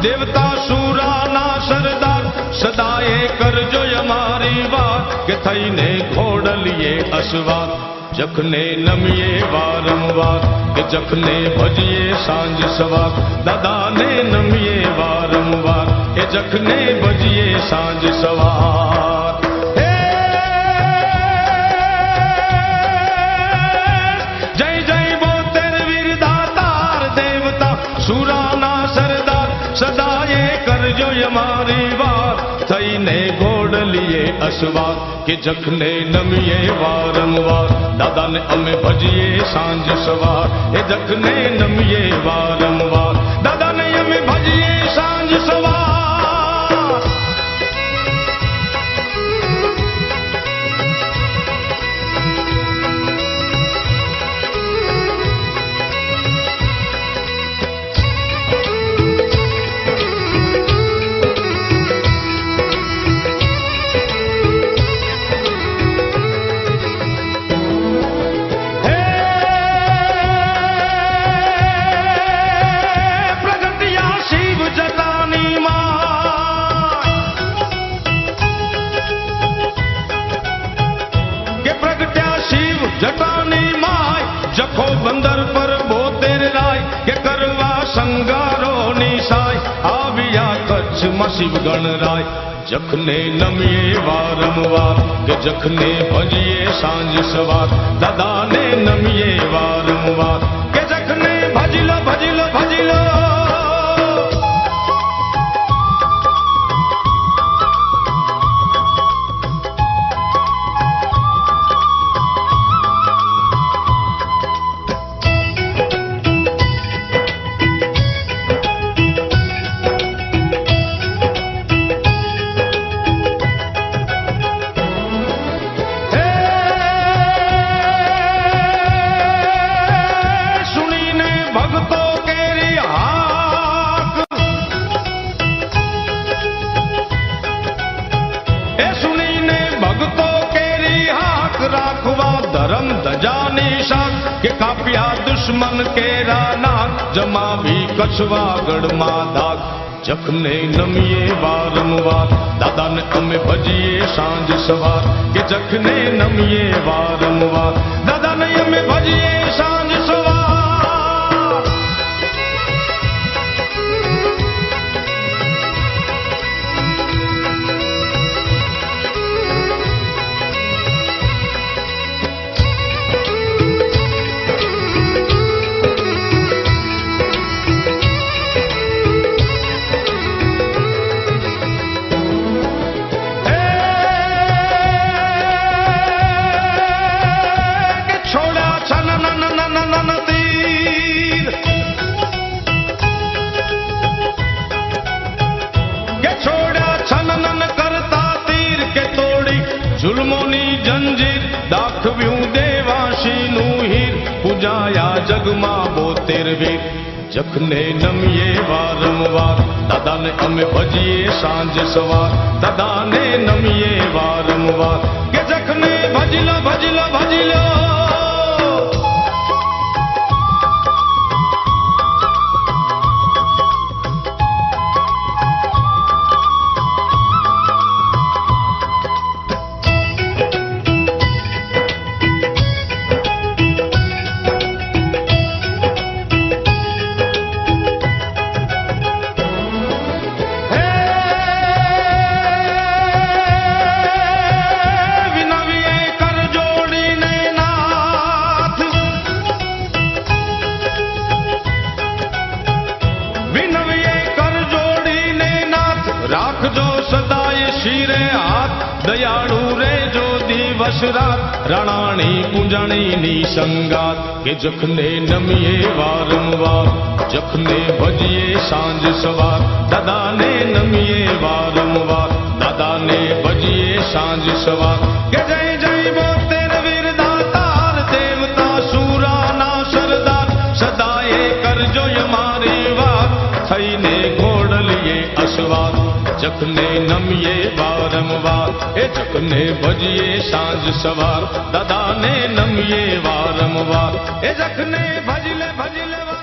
દેવતા સુરાના સરદાર સદાએ કરજો અમારી વાત કે થઈને ઘોડલીએ અસવાર જખને નમીએ વારંવાર કે જખને ભજીએ સાંજ સવાર દાદાને નમીએ વારંવાર એ જખને ભજીએ સાંજ સવાર જય જય બોતેર વીર દાતાર દેવતા સુરાના સરદાર સદાએ કરજો અમારી વાત થઈને ઘોડલીએ અસવાર કે જખને નમીએ વારંવાર દાદાને અમે ભજીએ સાંજ સવાર એ જખને નમીએ વારંવાર દાદાને અમે ભજીએ સાંજ સવાર જટાની માય જખો બંદર પર બોતેર રાય કે કરવા સંગારોની સાય આવ્યા કચ્છમાં શિવ ગણરાય જખને નમીએ વારંવાર કે જખને ભજીએ સાંજ સવાર દાદાને નમીએ વારંવાર કે જખને ભજીલો ભજીલો ભજીલો धर्म धजानी शाख के कापिया दुश्मन केरा नाग जमावी कछवागढ़ मादाग जखने नमीए वारंवार दादाने अमे भजिए सांज सवार के जखने नमीए वारंवार दादाने अमे भजिए सांज सवार जुल्मोनी जंजीर दाखव्यूं देवाशीनु हीर पूजाया जगमा बोतेर वीर जखने नमीए वारंवार दादाने अमे भजिए सांज सवार दादाने नमीए वारंवार के जखने भजिलो भजिलो भजिलो दयाळु रे जो दिवस रात रणाणी पूंजणी नी संगात के जखने नमीए वारंवार जखने भजिए सांज सवार दादाने नमीए वारंवार दादाने भजिए सांज सवार के जय जय बोतेर वीर दातार देवता सूराना सरदार सदाए करजो हमारी वात थईने घोड़लिए असवार जखने नमीए वारंवार ए जखने भजिए सांज सवार दादाने नमीए वारंवार ए जखने भजिले भजिले